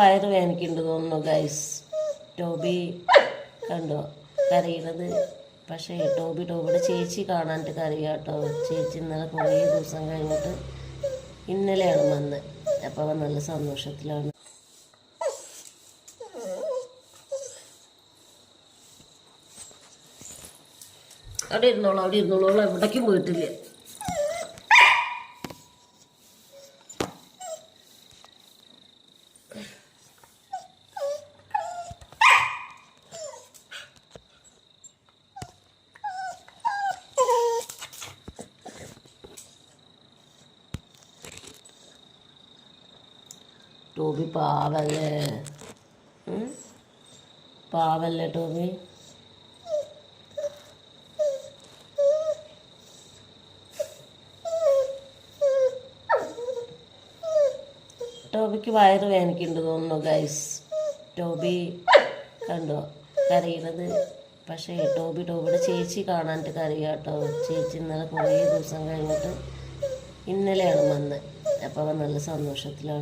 വയറ് വേദനിക്കുന്നുണ്ട് തോന്നുന്നു guys. Toby കണ്ടോ കരയുന്നത്? പക്ഷേ ടോബിയുടെ ചേച്ചി കാണാനിട്ട് കരയാട്ടോ. ചേച്ചി ഇന്നലെ കുറേ ദിവസം കഴിഞ്ഞിട്ട് ഇന്നലെയാണ് വന്നത്. അപ്പോൾ അവൻ നല്ല സന്തോഷത്തിലാണ്. അവിടെ ഇരുന്നോളൂ, എവിടേക്കും പോയിട്ടില്ല. ടോബി പാവല്ലേ, പാവല്ലേ ടോബി. ടോബിക്ക് വയറ് വേദനിക്കുന്നുണ്ട് തോന്നുന്നു ഗൈസ്. ടോബി കണ്ടോ കരയുന്നത്? പക്ഷേ ടോബിയുടെ ചേച്ചി കാണാനിട്ട് കരയാട്ടോ. ചേച്ചി ഇന്നലെ കുറേ ദിവസം കഴിഞ്ഞിട്ട് ഇന്നലെയാണ് വന്നത്. അപ്പോൾ അവൻ നല്ല സന്തോഷത്തിലാണ്.